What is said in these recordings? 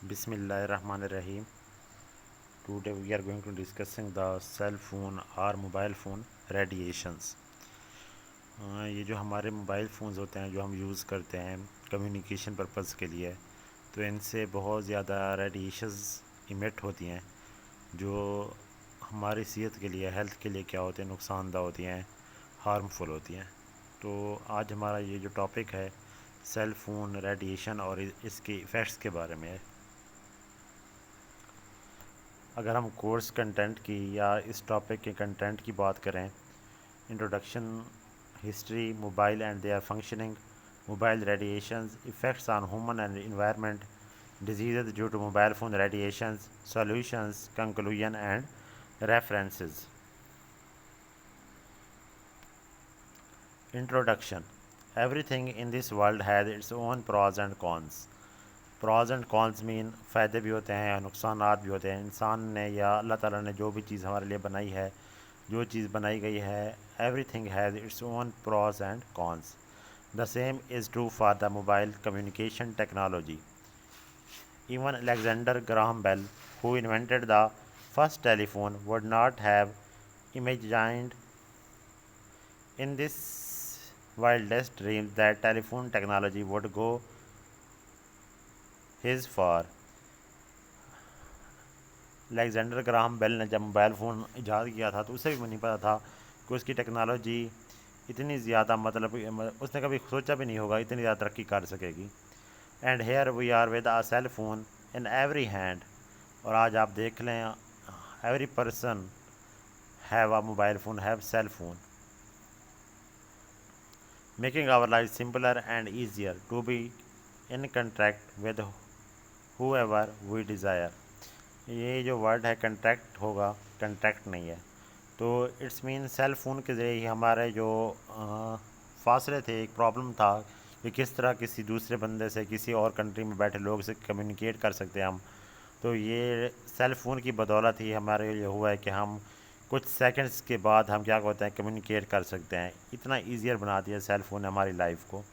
Bismillahirrahmanirrahim. Today we are going to discussing the cell phone or mobile phone radiations. ये जो हमारे mobile phones होते हैं जो हम यूज़ करते हैं कम्युनिकेशन पर्पज़ के लिए, तो इनसे बहुत ज़्यादा रेडिएशंस इमिट होती हैं जो हमारी सेहत के लिए, हेल्थ के लिए क्या होते हैं, नुकसानदा होती हैं, हार्मफुल होती हैं। तो आज हमारा ये जो टॉपिक है सेल फ़ोन रेडिएशन और इसके इफ़ेक्ट्स के बारे में है। अगर हम कोर्स कंटेंट की या इस टॉपिक के कंटेंट की बात करें, introduction, history, mobile and their functioning, mobile radiations, effects on human and environment, diseases due to mobile phone radiations, solutions, conclusion and references. Introduction. Everything in this world has its own pros and cons. Pros and cons mean फ़ायदे भी होते हैं, नुकसान भी होते हैं। इंसान ने या अल्लाह ताला ने जो भी चीज़ हमारे लिए बनाई है, जो चीज़ बनाई गई है, everything has its own pros and cons. The same is true for the mobile communication technology. Even Alexander Graham Bell, who invented the first telephone, would not have imagined in this wildest dreams that telephone technology would go his far. Alexander Graham Bell ने जब mobile phone ईजाद किया था तो उसे भी नहीं पता था कि उसकी टेक्नोलॉजी इतनी ज़्यादा, मतलब उसने कभी सोचा भी नहीं होगा इतनी ज़्यादा तरक्की कर सकेगी। And here we are with a cell phone in every hand. और आज आप देख लें, every person have a mobile phone, have cell phone, making our life simpler and easier to be in contact with whoever we desire. ये जो word है contact होगा, contact नहीं है। तो इट्स मीन सेल फ़ोन के ज़रिए ही हमारे जो फासले थे, एक प्रॉब्लम था कि किस तरह किसी दूसरे बंदे से, किसी और कंट्री में बैठे लोग से कम्युनिकेट कर सकते हैं हम। तो ये सेल फ़ोन की बदौलत ही हमारे लिए हुआ है कि हम कुछ सेकंड्स के बाद हम क्या होता है कम्युनिकेट कर सकते हैं। इतना ईजियर बना दिया सेल फ़ोन ने हमारी लाइफ को।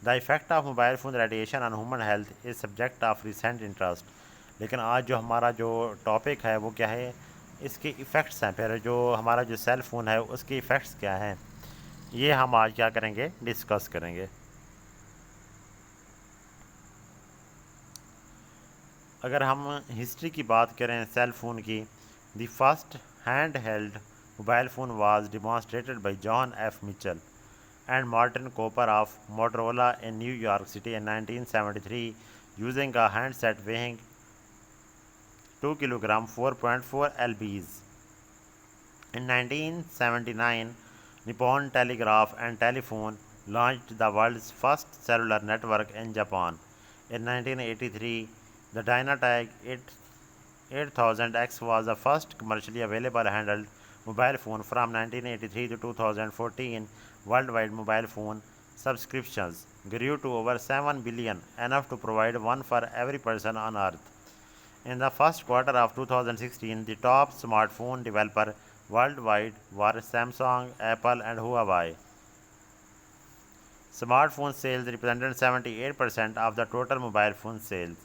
The effect of mobile phone radiation on human health is subject of recent interest. लेकिन आज जो हमारा जो टॉपिक है वो क्या है, इसके इफ़ेक्ट्स हैं। फिर जो हमारा जो सेल फ़ोन है उसके इफ़ेक्ट्स क्या हैं, ये हम आज क्या करेंगे, डिस्कस करेंगे। अगर हम हिस्ट्री की बात करें सेल फ़ोन की, the first hand held mobile phone was demonstrated bye John F Mitchell and Martin Cooper of Motorola in New York City in 1973 using a handset weighing 2 kg 4.4 lbs. In 1979, Nippon Telegraph and Telephone launched the world's first cellular network in Japan. In 1983, the Dynatag 8000X was the first commercially available handheld mobile phone. From 1983 to 2014, worldwide mobile phone subscriptions grew to over 7 billion, enough to provide one for every person on earth. In the first quarter of 2016, the top smartphone developer worldwide were Samsung, Apple, and Huawei. Smartphone sales represented 78% of the total mobile phone sales.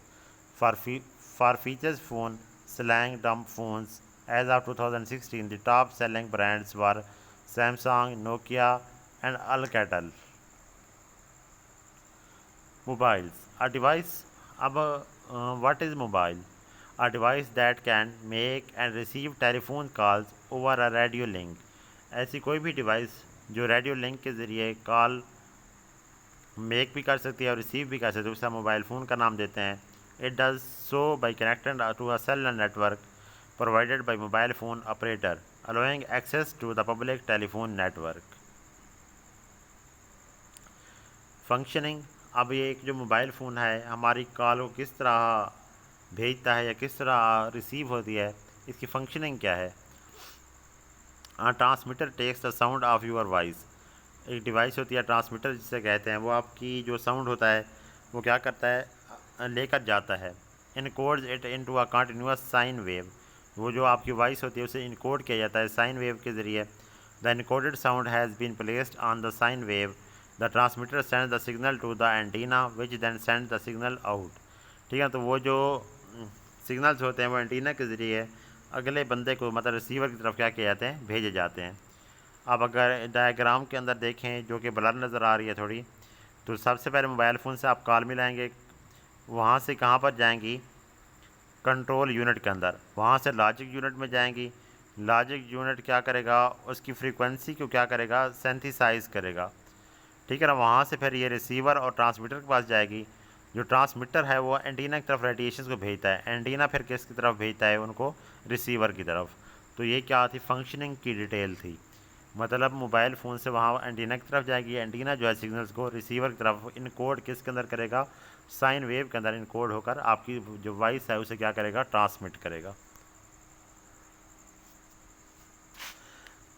For features phone, slang dumb phones, as of 2016, the top selling brands were Samsung, Nokia, and Alcatel. Mobiles. A device. What is mobile? A device that can make and receive telephone calls over a radio link. ऐसी कोई भी device जो radio link के ज़रिए call make भी कर सकती है और रिसीव भी कर सकती है, उसे मोबाइल फ़ोन का नाम देते हैं। It does so by connected to a cellular network provided by mobile phone operator allowing access to the public telephone network. Functioning. अब ये एक जो मोबाइल फ़ोन है हमारी कॉल को किस तरह भेजता है या किस तरह रिसीव होती है, इसकी फंक्शनिंग क्या है। Transmitter takes the sound of your voice. एक डिवाइस होती है ट्रांसमीटर जिसे कहते हैं, वो आपकी जो साउंड होता है वो क्या करता है, लेकर जाता है। Encodes it into a continuous sine wave. वो जो आपकी वॉइस होती है उसे इनकोड किया जाता है साइन वेव के ज़रिए। The encoded sound has been placed on the sine wave. The transmitter send the signal to the antenna which then send the signal out. ठीक है, तो वो जो सिग्नल्स होते हैं वो एंटीना के ज़रिए अगले बंदे को मतलब रिसीवर की तरफ क्या किए जाते हैं, भेजे जाते हैं। अब अगर डायग्राम के अंदर देखें जो कि ब्लर नज़र आ रही है थोड़ी, तो सबसे पहले मोबाइल फ़ोन से आप कॉल मिलाएंगे, वहाँ से कहाँ पर जाएंगी, कंट्रोल यूनिट के अंदर, वहाँ से लॉजिक यूनिट में जाएंगी। लॉजिक यूनिट क्या करेगा, उसकी फ्रीक्वेंसी को क्या करेगा, सेंथिसाइज करेगा, ठीक है ना। वहाँ से फिर ये रिसीवर और ट्रांसमीटर के पास जाएगी। जो ट्रांसमीटर है वो एंटीना की तरफ रेडिएशन को भेजता है, एंटीना फिर किसकी तरफ भेजता है, उनको रिसीवर की तरफ। तो ये क्या थी, फंक्शनिंग की डिटेल थी। मतलब मोबाइल फ़ोन से वहाँ एंटीना की तरफ जाएगी, एंटीना जो है सिग्नल्स को रिसीवर की तरफ इनकोड किसके अंदर करेगा, साइन वेव के अंदर इनकोड होकर आपकी जो वॉइस है उसे क्या करेगा, ट्रांसमिट करेगा।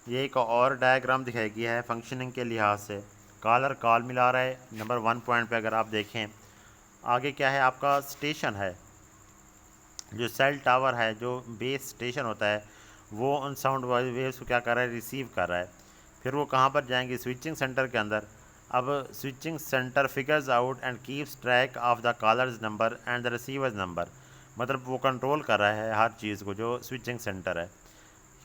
ये एक और डायग्राम दिखाई गया है फंक्शनिंग के लिहाज से। कॉलर कॉल मिला रहा है, नंबर 1 पॉइंट पे अगर आप देखें, आगे क्या है आपका स्टेशन है, जो सेल टावर है, जो बेस स्टेशन होता है, वो उन साउंड वेव्स को क्या कर रहा है, रिसीव कर रहा है। फिर वो कहाँ पर जाएंगे, स्विचिंग सेंटर के अंदर। अब switching centre figures out and keeps track of the callers number and the receivers number, मतलब वो कंट्रोल कर रहा है हर चीज़ को, जो स्विचिंग सेंटर है।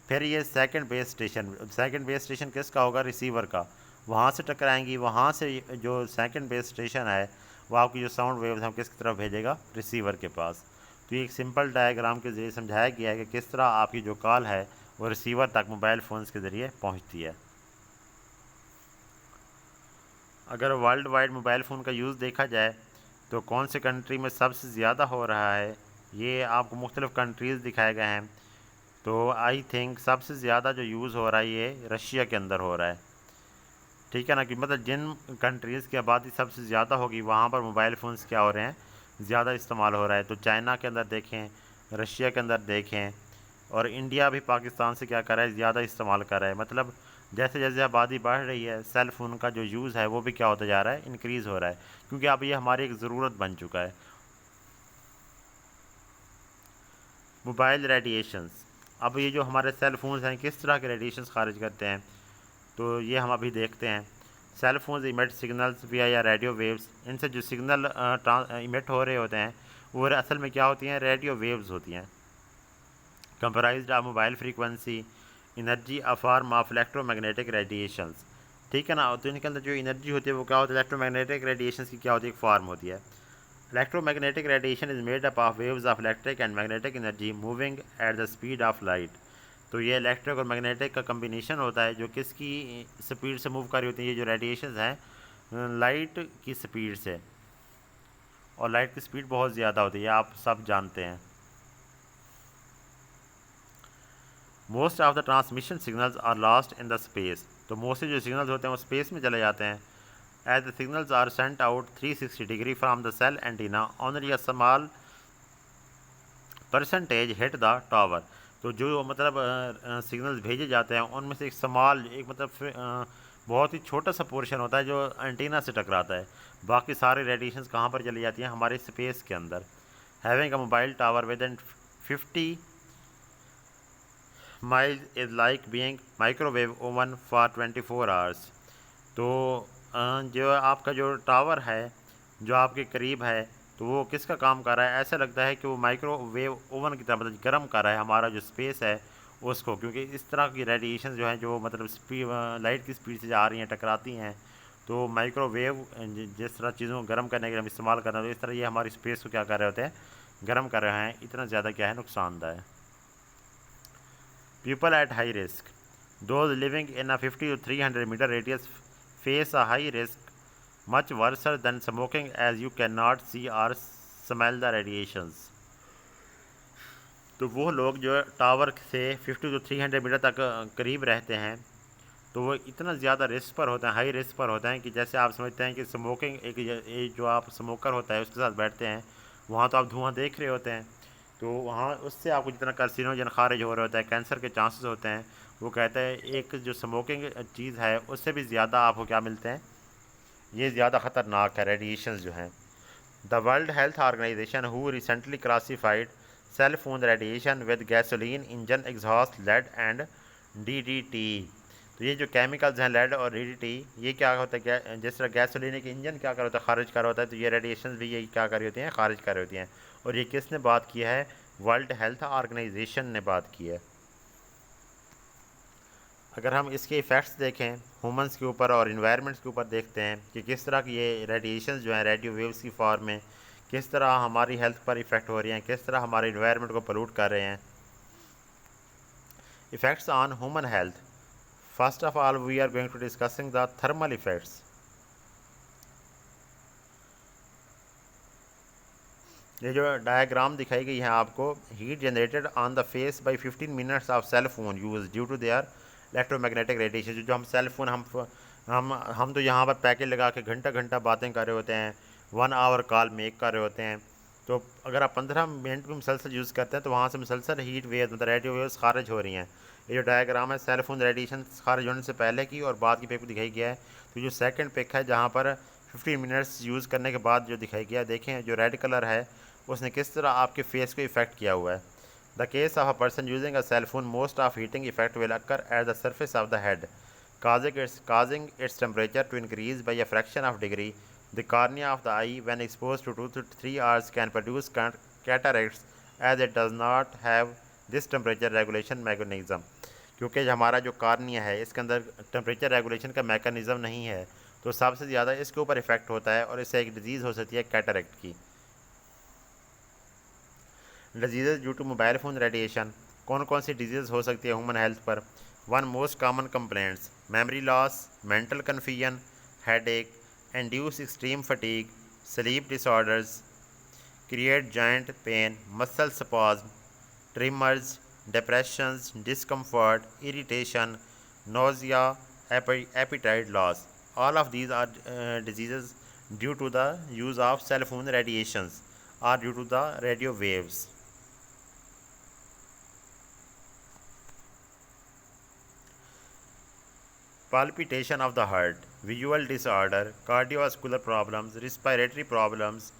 फिर ये सेकंड बेस स्टेशन किसका होगा, रिसीवर का। वहाँ से टकराएंगी, वहाँ से जो सेकंड बेस स्टेशन है वो आपकी जो साउंड वेव्स हम किसकी तरफ भेजेगा, रिसीवर के पास। तो ये एक सिंपल डायग्राम के ज़रिए समझाया गया है कि किस तरह आपकी जो कॉल है वो रिसीवर तक मोबाइल फ़ोन्स के ज़रिए पहुँचती है। अगर वर्ल्ड वाइड मोबाइल फ़ोन का यूज़ देखा जाए तो कौन से कंट्री में सबसे ज़्यादा हो रहा है, ये आपको मुख्तलिफ़ कंट्रीज़ दिखाए गए हैं। तो आई थिंक सबसे ज़्यादा जो यूज़ हो रहा है ये रशिया के अंदर हो रहा है, ठीक है ना। कि मतलब जिन कंट्रीज़ की आबादी सबसे ज़्यादा होगी वहाँ पर मोबाइल फ़ोन्स क्या हो रहे हैं, ज़्यादा इस्तेमाल हो रहा है। तो चाइना के अंदर देखें, रशिया के अंदर देखें, और इंडिया भी पाकिस्तान से क्या कर रहा है, ज़्यादा इस्तेमाल कर रहा है। मतलब जैसे जैसे आबादी बढ़ रही है, सेल फ़ोन का जो यूज़ है वो भी क्या होता जा रहा है, इंक्रीज़ हो रहा है, क्योंकि अब ये हमारी एक ज़रूरत बन चुका है। मोबाइल रेडिएशंस, अब ये जो हमारे सेल फोन्स हैं किस तरह के रेडिएशंस खारिज करते हैं, तो ये हम अभी देखते हैं। सेल फोन्स इमिट सिग्नल्स विया या रेडियो वेव्स, इनसे जो सिग्नल इमिट हो रहे होते हैं वो असल में क्या होती हैं, रेडियो वेव्स होती हैं। Comprised of mobile frequency energy a form of electromagnetic radiations, ठीक है ना। तो इनके अंदर जो एनर्जी होती है वो क्या होती है, इलेक्ट्रोमैग्नेटिक रेडिएशंस की क्या होती है, एक फॉर्म होती है। Electromagnetic radiation is made up of waves of electric and magnetic energy moving at the speed of light। तो ये इलेक्ट्रिक और मैग्नेटिक का कम्बिनेशन होता है जो किसकी स्पीड से मूव कर रही होती है, ये जो रेडिएशंस हैं लाइट की स्पीड से, और लाइट की स्पीड बहुत ज़्यादा होती है, आप सब जानते हैं। Most of the transmission signals are lost in the space, तो मोस्टली जो सिग्नल्स होते हैं वो स्पेस में चले जाते हैं। As the signals are sent out 360 degree from the cell antenna, only a small percentage hit the tower। तो जो मतलब सिग्नल्स भेजे जाते हैं उनमें से एक मतलब बहुत ही छोटा सा पोर्शन होता है जो एंटीना से टकराता है, बाकी सारी रेडिएशंस कहाँ पर चली जाती हैं, हमारे स्पेस के अंदर। Having a mobile tower with in 50 miles is like being microwave oven for 24 hours. तो जो आपका जो टावर है जो आपके करीब है, तो वो किसका काम कर रहा है, ऐसा लगता है कि वो माइक्रोवेव ओवन की तरह मतलब गर्म कर रहा है हमारा जो स्पेस है उसको, क्योंकि इस तरह की रेडिएशन जो है जो मतलब लाइट की स्पीड से आ रही हैं, टकराती हैं। तो माइक्रोवेव जिस तरह चीज़ों को गर्म करने के लिए हम इस्तेमाल कर रहे हैं, तो इस तरह ये हमारी स्पेस को क्या कर रहे होते हैं, गर्म कर रहे हैं। इतना ज़्यादा क्या है, नुकसानदायक है। People at high risk, those living in a 50 to 300 metre radius face a high risk much worse than smoking as you cannot see or smell the radiations। तो वो लोग जो टावर से 50 to 300 मीटर तक करीब रहते हैं, तो वो इतना ज़्यादा रिस्क पर होते हैं, हाई रिस्क पर होते हैं कि जैसे आप समझते हैं कि स्मोकिंग एक जो आप स्मोकर होता है उसके साथ बैठते हैं, वहाँ तो आप धुआं देख रहे होते हैं, तो वहाँ उससे आपको जितना कार्सिनोजन खारिज हो रहा होता है, कैंसर के चांसेस होते हैं। वो कहता है एक जो स्मोकिंग चीज़ है उससे भी ज़्यादा आपको क्या मिलते हैं, ये ज़्यादा ख़तरनाक है रेडिएशंस जो हैं। The world health organization who recently classified cell phone radiation with gasoline engine exhaust lead and DDT। तो ये जो केमिकल्स हैं लेड और DDT, ये क्या होता है, जिस तरह गैसोलीन के इंजन क्या कर होता है, खारिज कर होता है, तो ये रेडिएशन भी ये क्या कर रही होती हैं, खारिज कर रही होती हैं। और ये किसने बात की है, वर्ल्ड हेल्थ ऑर्गेनाइजेशन ने बात की है। अगर हम इसके इफ़ेक्ट्स देखें ह्यूमंस के ऊपर और इन्वायरमेंट्स के ऊपर देखते हैं कि किस तरह की ये रेडिएशन जो हैं रेडियो वेव्स की फॉर्म में किस तरह हमारी हेल्थ पर इफ़ेक्ट हो रही हैं, किस तरह हमारे इन्वायरमेंट को पोल्यूट कर रहे हैं। Effects on human health. First of all we are going to discussing the thermal effects. ये जो डायग्राम दिखाई गई है आपको, heat generated on the face by 15 minutes of cell phone use due to their electromagnetic radiation. जो हम cell phone हम तो यहाँ पर पैकेट लगा के घंटा घंटा बातें कर रहे होते हैं, 1 आवर कॉल मेक कर रहे होते हैं। तो अगर आप 15 मिनट भी मुसलसल यूज़ करते हैं तो वहाँ से मुसलसल हीट वेव मतलब रेडियो वेव्स खारिज हो रही हैं। ये जो डायग्राम है सेल फोन रेडिएशन खारिज होने से पहले की और बाद की पिक दिखाई गया है। तो जो सेकंड पिक है जहाँ पर 15 मिनट्स यूज़ करने के बाद जो दिखाई गया, देखें जो रेड कलर है उसने किस तरह आपके फेस को इफेक्ट किया हुआ है। The case of a person using a cell phone most of heating effect will occur at the surface of the head, causing its temperature to increase by a fraction of degree. The cornea of the eye, when exposed to 2 to 3 hours, can produce cataracts as it does not have this temperature regulation mechanism. क्योंकि हमारा जो cornea है इसके अंदर temperature regulation का mechanism नहीं है, तो सबसे ज़्यादा इसके ऊपर इफेक्ट होता है और इससे एक डिजीज़ हो सकती है कैटरेक्ट की। Disease due to mobile phone radiation. कौन कौन सी डिजीज़ हो सकती है ह्यूमन हेल्थ पर। One most common complaints memory loss, mental confusion, headache, induce extreme fatigue, sleep disorders, create joint pain, muscle spasm, tremors, depressions, discomfort, irritation, nausea, appetite loss. All of these are diseases due to the use of cell phone radiations or due to the radio waves. Palpitation of the heart, visual disorder, cardiovascular problems, respiratory problems.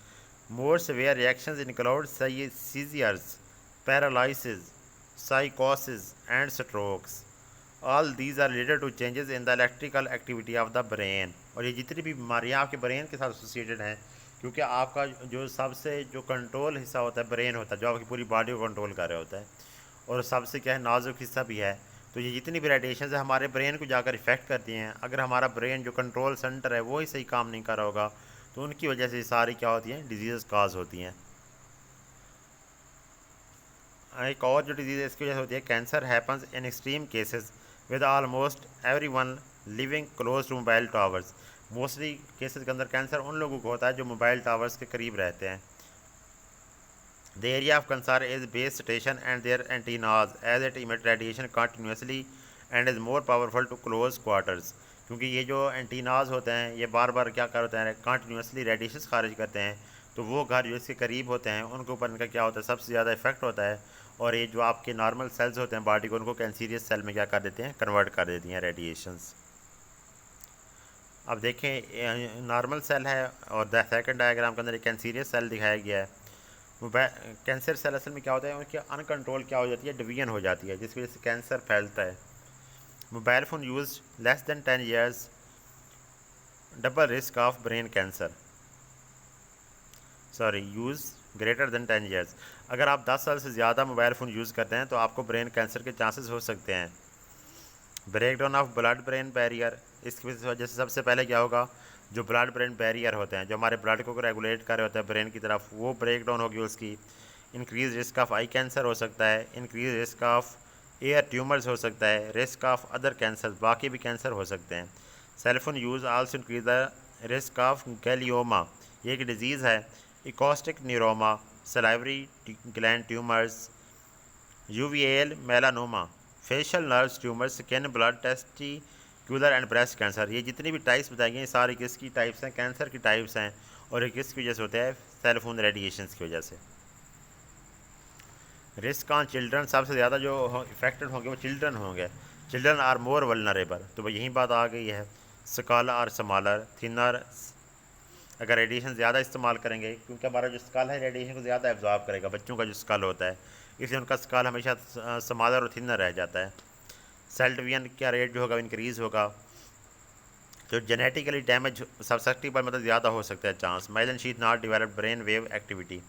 More severe reactions include seizures, paralysis, psychosis, and strokes. All these are related to changes in the electrical activity of the brain. और ये जितनी भी बीमारियाँ आपके brain के साथ associated हैं, क्योंकि आपका जो सबसे जो कंट्रोल हिस्सा होता है ब्रेन होता है, जो आपकी पूरी बॉडी को कंट्रोल कर रहा होता है, और सबसे क्या है नाजुक हिस्सा भी है। तो ये जितनी भी रेडिएशन है हमारे ब्रेन को जाकर इफ़ेक्ट करती हैं। अगर हमारा ब्रेन जो कंट्रोल सेंटर है वो ही सही काम नहीं कर रहा होगा तो उनकी वजह से सारी क्या होती हैं डिजीज़ काज होती हैं। एक और जो डिजीज़ इसकी वजह से होती है cancer happens in extreme cases with almost everyone living close to mobile towers. Mostly cases के अंदर कैंसर उन लोगों को होता है जो मोबाइल टावर्स के करीब रहते हैं। The area of concern is base station and their antennas as it emits radiation continuously and is more powerful to close quarters. क्योंकि ये जो एंटीनाज होते हैं ये बार बार क्या करते हैं कंटिन्यूसली रेडिएशन खारिज करते हैं, तो वो घर जो इसके करीब होते हैं उनके ऊपर इनका क्या होता है सबसे ज़्यादा इफेक्ट होता है। और ये जो आपके नॉर्मल सेल्स होते हैं बॉडी को उनको कैंसीरियस सेल में क्या कर देते हैं कन्वर्ट कर देती हैं रेडिएशंस। अब देखें नॉर्मल सेल है और सेकंड डायग्राम के अंदर एक कैंसीरियस सेल दिखाया गया है। कैंसर सेल असल में क्या होता है उनकी अनकंट्रोल क्या हो जाती है डिवीजन हो जाती है जिसकी वजह से कैंसर फैलता है। Mobile phone use less than 10 years double risk of brain cancer, use greater than 10 years. अगर आप 10 साल से ज़्यादा मोबाइल फ़ोन यूज़ करते हैं तो आपको ब्रेन कैंसर के चांसेस हो सकते हैं। Break down of blood brain barrier, इसकी वजह से सबसे पहले क्या होगा जो ब्लड ब्रेन बैरियर होते हैं जो हमारे ब्लड को रेगुलेट कर रहे होते हैं ब्रेन की तरफ वो ब्रेक डाउन होगी उसकी। Increase risk of I cancer हो सकता है, increase risk of air tumours हो सकता है, रिस्क ऑफ अदर कैंसर बाकी भी कैंसर हो सकते हैं। Cellphone use also increase the risk of glioma, ये एक डिजीज़ है। Acoustic neuroma, salivary gland tumours, uveal melanoma, facial nerves tumour, skin blood testicular and breast cancer. ये जितनी भी टाइप्स बताई गई सारी किसकी टाइप्स हैं कैंसर की टाइप्स हैं और ये किसकी वजह से होता है सेलफोन रेडिएशंस की वजह से। रिस्क ऑन चिल्ड्रन, सबसे ज़्यादा जो इफेक्टेड होंगे वो चिल्ड्रन होंगे। चिल्ड्रन आर मोर वल्नरेबल, तो यही बात आ गई है। स्कल आर स्मॉलर थिनर, अगर रेडिएशन ज़्यादा इस्तेमाल करेंगे क्योंकि हमारा जो स्कल है रेडिएशन को ज़्यादा एब्जॉर्ब करेगा, बच्चों का जो स्कल होता है इसलिए उनका स्कल हमेशा स्मॉलर और थिनर रह जाता है। सेल डिवीजन का रेट जो होगा इंक्रीज़ होगा। जो जेनेटिकली डैमेज सब्ससेप्टिबल मतलब ज़्यादा हो सकता है chance. Mylan sheet not develop brain wave activity,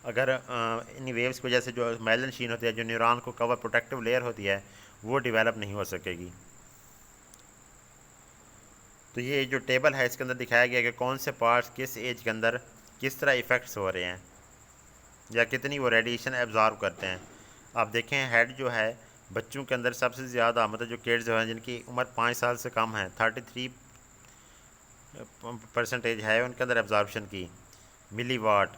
अगर इन वेव्स की वजह से जो मेलन शीन होती है, जो न्यूरॉन को कवर प्रोटेक्टिव लेयर होती है, वो डेवलप नहीं हो सकेगी। तो ये जो टेबल है इसके अंदर दिखाया गया कि कौन से पार्ट्स किस एज के अंदर किस तरह इफ़ेक्ट्स हो रहे हैं या कितनी वो रेडिएशन एब्जॉर्ब करते हैं। आप देखें हेड जो है बच्चों के अंदर सबसे ज़्यादा, मतलब जो किड्स जो हैं जिनकी उम्र 5 साल से कम है, 33% है उनके अंदर एब्जॉर्बशन की मिलीवाट।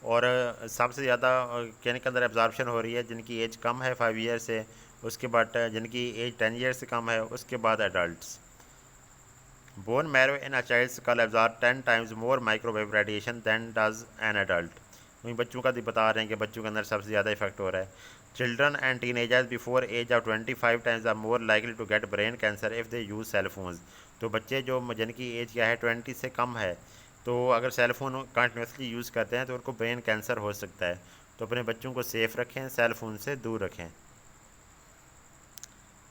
और सबसे ज़्यादा कहने के अंदर एब्जॉर्बशन हो रही है जिनकी एज कम है 5 ईयर से, उसके बाद जिनकी एज 10 ईयर से कम है, उसके बाद adults. Bone marrow in a child skull absorb 10 times more microwave radiation than does an adult। वहीं बच्चों का भी बता रहे हैं कि बच्चों के अंदर सबसे ज़्यादा इफेक्ट हो रहा है। Children and teenagers before age of 25 times are more likely to get brain cancer if they use cell phones. तो बच्चे जो जिनकी एज क्या है 20 से कम है, तो अगर सेल फोन कंटिन्यूसली यूज़ करते हैं तो उनको ब्रेन कैंसर हो सकता है। तो अपने बच्चों को सेफ़ रखें, सेल फोन से दूर रखें।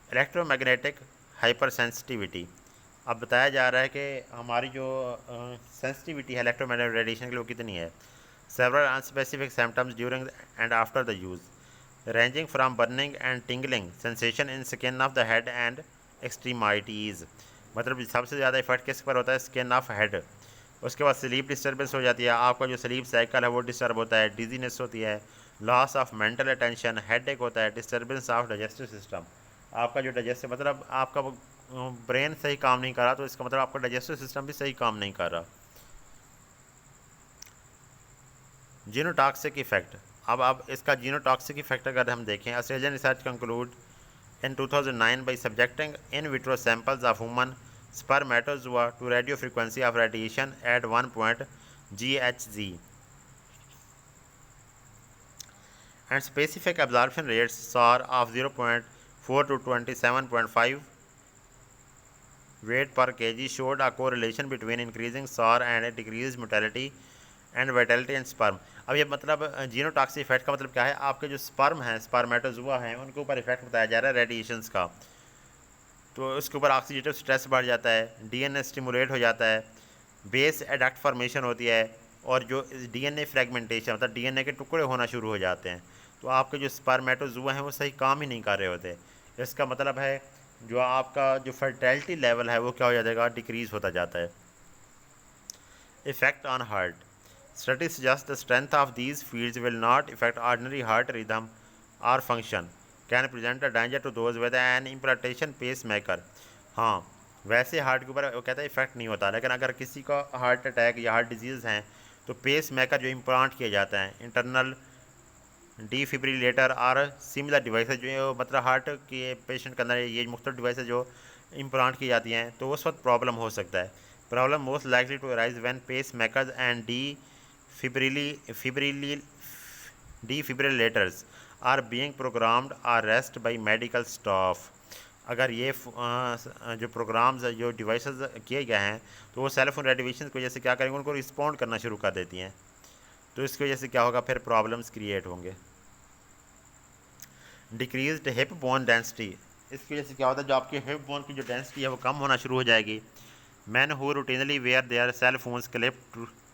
Electromagnetic hyper sensitivity. अब बताया जा रहा है कि हमारी जो सेंसिटिविटी है इलेक्ट्रोमैग्नेटिक रेडिएशन के लिए वो कितनी है। Several unspecific symptoms during and after the use, ranging from burning and tingling sensation in skin of the head and extremities. मतलब सबसे ज़्यादा इफेक्ट किस पर होता है, स्किन ऑफ हेड। उसके बाद स्लीप डिस्टर्बेंस हो जाती है, आपका जो स्लीप साइकिल है वो डिस्टर्ब होता है, डिजीनेस होती है, loss of mental attention, headache होता है, डिस्टर्बेंस ऑफ डाइजेस्टिव सिस्टम। आपका जो डाइजेस्टिव मतलब आपका ब्रेन सही काम नहीं कर रहा, तो इसका मतलब आपका डाइजेस्टिव सिस्टम भी सही काम नहीं कर रहा। Genotoxic effect. अब इसका जीनोटॉक्सिक इफेक्ट अगर हम देखें, Australian research conclude in 2009 by subjecting in vitro samples of human spermatozoa to radio frequency of radiation at 1 GHz and specific absorption rates SAR of 0.4 to 27.5 weight per kg showed a correlation between increasing SAR and a decreased mortality and Vitality and sperm. अब ये मतलब genotoxic effect का मतलब क्या है, आपके जो sperm हैं, स्पर्मेटोजुआ हैं, उनके ऊपर इफेक्ट बताया जा रहा है रेडिएशंस का। तो उसके ऊपर ऑक्सीडेटिव स्ट्रेस बढ़ जाता है, डीएनए स्टिमुलेट हो जाता है, बेस एडक्ट फॉर्मेशन होती है, और जो डीएनए फ्रेगमेंटेशन मतलब डीएनए के टुकड़े होना शुरू हो जाते हैं। तो आपके जो स्पर्मेटोजुआ हैं वो सही काम ही नहीं कर रहे होते। इसका मतलब है जो आपका जो फर्टिलिटी लेवल है वो क्या हो जाएगा, डिक्रीज़ होता जाता है। Effect on heart. Studies suggest the strength of these fields will not affect ordinary heart rhythm or function, can present a danger to those with an implantation pacemaker। हाँ, वैसे हार्ट के ऊपर वो कहता है इफेक्ट नहीं होता, लेकिन अगर किसी का हार्ट अटैक या हार्ट डिजीज़ हैं तो पेस मेकर जो इम्प्लांट किया जाता है, इंटरनल डिफिब्रिलेटर और सिमिलर डिवाइसेज जो मतलब हार्ट के पेशेंट के अंदर ये मुख्तलिफ डिवाइसेज जो इम्प्लांट की जाती हैं, तो उस वक्त प्रॉब्लम हो सकता है। Problem most likely to arise when pacemakers and defibrillators are being programmed or rest by medical staff। अगर ये जो प्रोग्राम्स जो डिवाइसेस किए गए हैं तो वो सेल फोन रेडिएशन की वजह से क्या करेंगे, उनको रिस्पॉन्ड करना शुरू कर देती हैं। तो इसकी वजह से क्या होगा, फिर प्रॉब्लम्स क्रिएट होंगे। Decreased hip bone density. इसकी वजह से क्या होता है, जो आपकी हिप बोन की जो डेंसिटी है वो कम होना शुरू हो जाएगी। Men who routinely wear their cell phones clip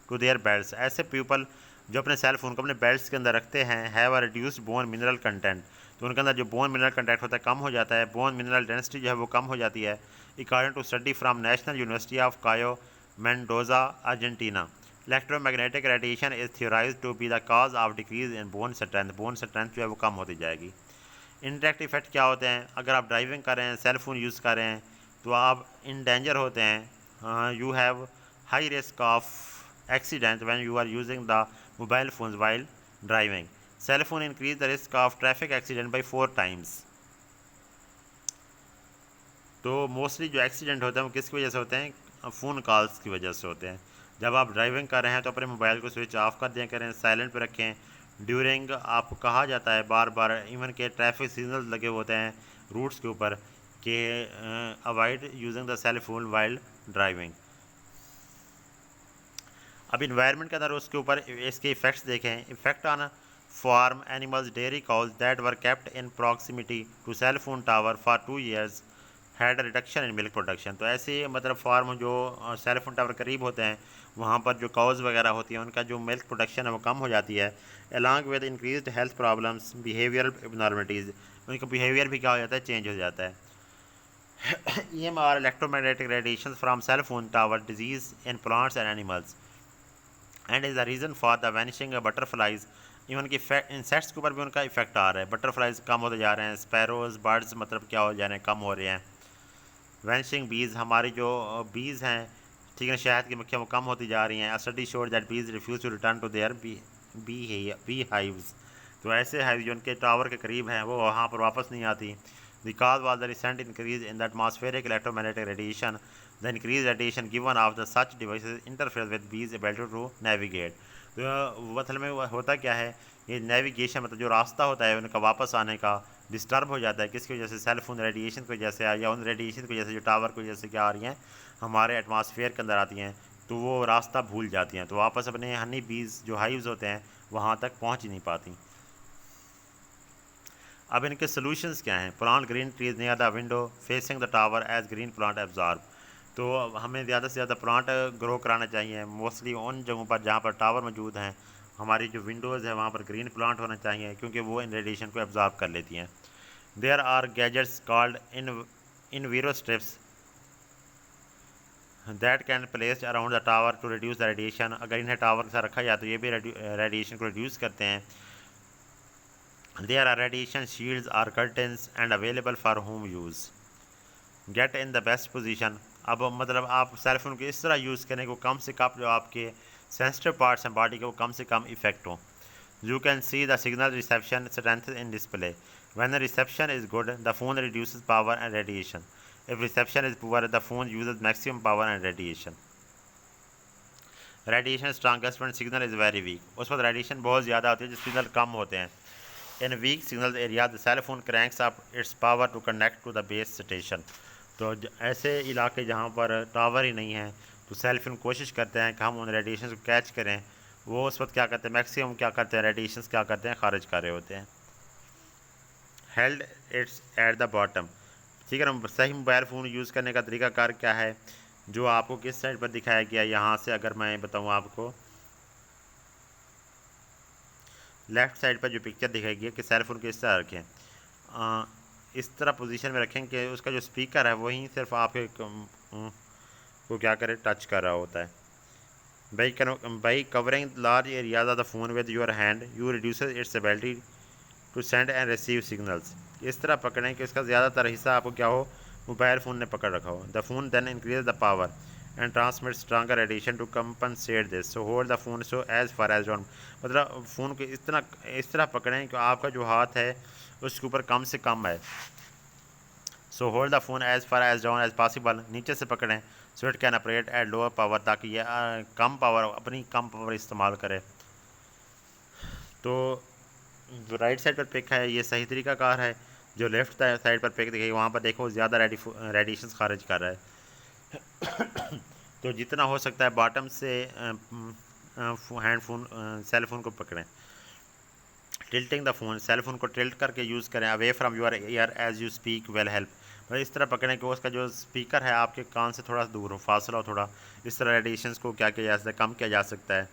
to their belts. ऐसे पीपल जो अपने सेल फोन को अपने बेल्ट्स के अंदर रखते हैं, have a reduced bone mineral content. तो उनके अंदर जो बोन मिनरल कंटेंट होता है कम हो जाता है, बोन मिनरल डेंसिटी जो है वो कम हो जाती है। According to study from national university of Cuyo Mendoza Argentina, electromagnetic radiation is theorised to be the cause of decrease in bone strength. Bone strength जो है वो कम होती जाएगी। इनडायरेक्ट इफेक्ट क्या होते हैं, अगर आप ड्राइविंग कर रहे हैं, सेल फोन यूज़ कर रहे हैं, तो आप इन डेंजर होते हैं। You have high risk of accident when you are using the mobile phones while driving. Cell phone increase the risk of traffic accident by 4 times. तो मोस्टली जो एक्सीडेंट होते हैं वो किसकी वजह से होते हैं, फ़ोन कॉल्स की वजह से होते हैं। जब आप ड्राइविंग कर रहे हैं तो अपने मोबाइल को स्विच ऑफ कर दिया करें, साइलेंट पे रखें। ड्यूरिंग आपको कहा जाता है बार बार, इवन के ट्रैफिक सिग्नल्स लगे होते हैं रूट्स के ऊपर कि avoid using the cell phone while driving. अब इन्वायरमेंट के अंदर उसके ऊपर इसके इफ़ेक्ट्स देखें। Effect on farm animals, dairy cows that were kept in proximity to cell phone tower for 2 years had reduction in milk production. तो ऐसे मतलब फार्म जो सेल फोन टावर करीब होते हैं वहाँ पर जो काउज वगैरह होती हैं उनका जो मिल्क प्रोडक्शन है वो कम हो जाती है। Along with increased health problems behavioural abnormalities, उनका बिहेवियर भी क्या हो जाता है, चेंज हो जाता है। EMR electromagnetic radiations from cell phone tower disease in plants and animals and is the reason for the vanishing of butterflies। Even कि इंसेक्ट्स के ऊपर भी उनका इफेक्ट आ रहा है, बटरफ्लाइज कम होते जा रहे हैं, स्पैरोज बर्ड्स मतलब क्या हो जा रहे हैं, कम हो रहे हैं। वैनिशिंग बीज, हमारी जो बीज हैं, ठीक है, शहद की मक्खियाँ वो कम होती जा रही हैं। Study showed that bees refuse to return to their bee hives. तो ऐसे हाइव जो उनके टावर के करीब हैं वो वहाँ पर वापस नहीं आती। The cause was the recent increase in the atmospheric electromagnetic radiation. The increase radiation given of the such devices interfere with बीज एबिलिटी टू नेविगेट। तो असल में होता क्या है, ये नेविगेशन मतलब जो रास्ता होता है उनका वापस आने का डिस्टर्ब हो जाता है। किसकी वजह से, सेल फोन रेडिएशन की वजह से या उन रेडिएशन की वजह से जो टावर की वजह से क्या आ रही हैं हमारे एटमॉस्फेयर के अंदर आती हैं, तो वो रास्ता भूल जाती हैं, तो वापस अपने हनी बीज जो हाइव्स होते हैं वहाँ तक पहुँच ही नहीं पाती। अब इनके सोल्यूशंस क्या हैं। Plant green trees near the window facing the tower as green plant absorb. तो हमें ज़्यादा से ज़्यादा प्लांट ग्रो कराना चाहिए, मोस्टली उन जगहों पर जहाँ पर टावर मौजूद हैं। हमारी जो विंडोज़ है वहाँ पर ग्रीन प्लांट होना चाहिए क्योंकि वो इन रेडिएशन को एब्जॉर्ब कर लेती हैं। There are gadgets called in viro strips that can placed around the tower to reduce the radiation. अगर इन्हें टावर के साथ रखा जाए तो ये भी रेडिएशन को रिड्यूस करते हैं। There are radiation shields are curtains and available for home use. Get in the best position. अब मतलब आप सेल फोन को इस तरह यूज़ करें को कम से कम जो आपके सेंसिटिव पार्ट्स हैं बॉडी के वो कम से कम इफेक्ट हो। You can see the signal reception strength in display. When the reception is good the phone reduces power and radiation. If reception is poor the phone uses maximum power and radiation. Radiation strongest when signal is very weak. उस वक्त radiation बहुत ज़्यादा होती है जब signal कम होते हैं। In weak signal area the cell phone cranks up its power to connect to the base station. तो ऐसे इलाके जहाँ पर टावर ही नहीं है तो सेल फोन कोशिश करते हैं कि हम उन रेडिएशन को कैच करें। वो उस वक्त क्या करते हैं, मैक्सिमम क्या करते हैं, रेडिएशन क्या करते हैं, खारिज कर रहे होते हैं। Held it's at the bottom. ठीक है ना। सही मोबाइल फ़ोन यूज़ करने का तरीकाकार क्या है जो आपको किस साइड पर दिखाया गया। यहाँ से अगर मैं बताऊँ आपको, लेफ़्ट साइड पर जो पिक्चर दिखाई गई है कि सेल फोन किस तरह रखें, इस तरह पोजीशन में रखें कि उसका जो स्पीकर है वही सिर्फ आपके को क्या करे, टच कर रहा होता है। By covering large areas of the phone with your hand you reduces its ability to send and receive signals. इस तरह पकड़ें कि इसका ज़्यादातर हिस्सा आपको क्या हो, मोबाइल फ़ोन ने पकड़ रखा हो। The phone then increase the power and transmit stronger radiation to compensate this. So hold the phone so as far as down. मतलब फ़ोन को इस तरह पकड़ें कि आपका जो हाथ है उसके ऊपर कम से कम है। So hold the phone as far as down as possible. नीचे से पकड़ें। So it can operate at lower power, ताकि ये कम पावर, अपनी कम पावर इस्तेमाल करे। तो जो राइट साइड पर पिक है ये सही तरीका कार है। जो लेफ्ट साइड पर पिक दिखाई वहाँ पर देखो ज़्यादा रेडिएशन खारिज कर रहा है। तो जितना हो सकता है बॉटम से हैंड फोन सेल फोन को पकड़ें। Tilting the phone, cell phone को टिल्ट करके यूज़ करें। Away from your ear as you speak will help. मतलब इस तरह पकड़ें कि उसका जो स्पीकर है आपके कान से थोड़ा दूर हो, फासला हो थोड़ा। इस तरह रेडिएशन को क्या किया जा सकता है, कम किया जा सकता है।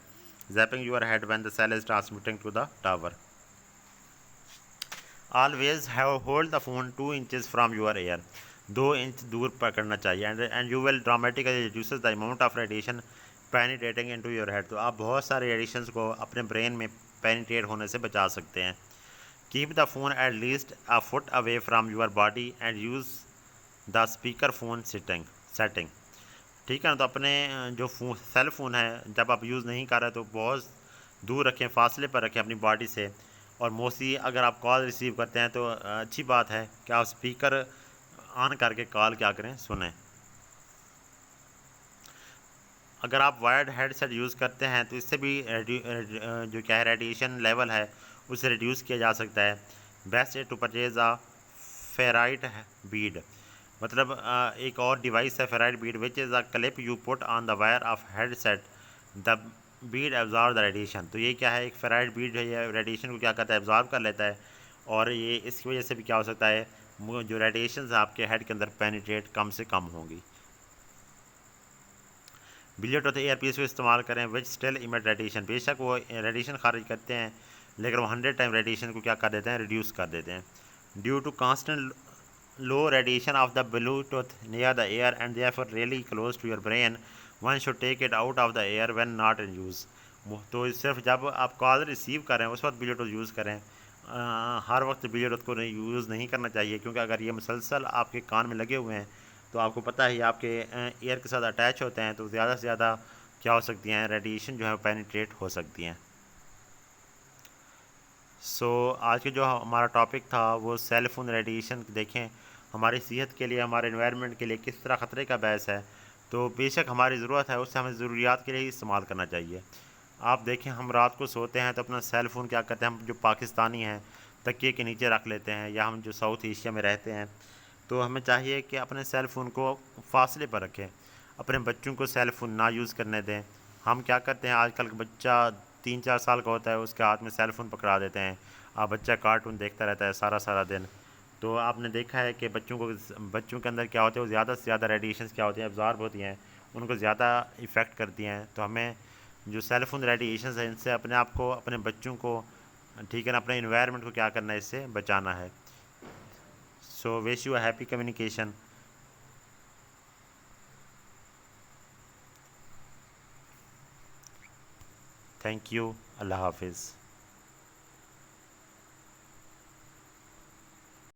Zapping your head when the cell is transmitting to the tower. Always have hold the phone 2 inches from your ear. 2 inch दूर पकड़ना चाहिए। And you will dramatically reduces the amount of radiation penetrating into your head. तो आप बहुत सारे radiation को अपने brain में पेनिट्रेट होने से बचा सकते हैं। Keep the phone at least a foot away from your body and use the speaker phone setting. ठीक है ना। तो अपने जो सेल फ़ोन है जब आप यूज़ नहीं कर रहे तो बहुत दूर रखें, फासले पर रखें अपनी बॉडी से। और मोस्टली अगर आप कॉल रिसीव करते हैं तो अच्छी बात है कि आप स्पीकर ऑन करके कॉल क्या करें, सुनें। अगर आप वायर्ड हेडसेट यूज़ करते हैं तो इससे भी जो क्या है रेडिएशन लेवल है उसे रिड्यूस किया जा सकता है। बेस्ट है to purchase a ferrite bead. मतलब एक और डिवाइस है ferrite bead which is a clip you put on the wire of headset the bead absorb the radiation. तो ये क्या है, एक फेराइट बीड है, ये रेडिएशन को क्या करता है, एब्जॉर्ब कर लेता है। और ये इसकी वजह से भी क्या हो सकता है, जो रेडिएशन आपके हेड के अंदर पेनिट्रेट कम से कम होंगी। बिलियर्ड होते एयर पीस को इस्तेमाल करें विच स्टिल इमिट रेडिएशन, बेशक वो रेडिएशन खारिज करते हैं लेकिन वो 100 टाइम रेडिएशन को क्या कर देते हैं, रिड्यूस कर देते हैं। Due to constant low radiation of the Bluetooth near the ear and therefore really close to your brain, one should take it out of the ear when not in use। तो सिर्फ जब आप call receive करें उस वक्त Bluetooth use करें, हर वक्त Bluetooth को यूज़ नहीं करना चाहिए, क्योंकि अगर ये मुसलसल आपके कान में लगे हुए हैं तो आपको पता है आपके ईयर के साथ अटैच होते हैं, तो ज़्यादा से ज़्यादा क्या हो सकती हैं, रेडिएशन जो है पेनिट्रेट हो सकती हैं। आज के जो हमारा टॉपिक था वो सेल फोन रेडिएशन, देखें हमारी सेहत के लिए, हमारे एनवायरनमेंट के लिए किस तरह ख़तरे का बहस है। तो बेशक हमारी ज़रूरत है, उससे हमें ज़रूरियात के लिए ही इस्तेमाल करना चाहिए। आप देखें हम रात को सोते हैं तो अपना सेल फ़ोन क्या करते हैं, हम जो पाकिस्तानी हैं तकिए के नीचे रख लेते हैं, या हम जो साउथ एशिया में रहते हैं तो हमें चाहिए कि अपने सेल फ़ोन को फासले पर रखें, अपने बच्चों को सेल फ़ोन ना यूज़ करने दें। हम क्या करते हैं, आजकल का बच्चा 3-4 साल का होता है उसके हाथ में सेल फ़ोन पकड़ा देते हैं, बच्चा कार्टून देखता रहता है सारा सारा दिन। तो आपने देखा है कि बच्चों के अंदर क्या होता है, वो ज़्यादा से ज़्यादा रेडिएशंस क्या होती हैं, एब्ज़ॉर्ब होती हैं, उनको ज़्यादा इफ़ेक्ट करती हैं। तो हमें जो सेल फ़ोन रेडिएशंस है इनसे अपने आप को, अपने बच्चों को, ठीक है ना, अपने इन्वायरमेंट को क्या करना है, इससे बचाना है। So wish you a happy communication. Thank you. अल्लाह हाफिज़।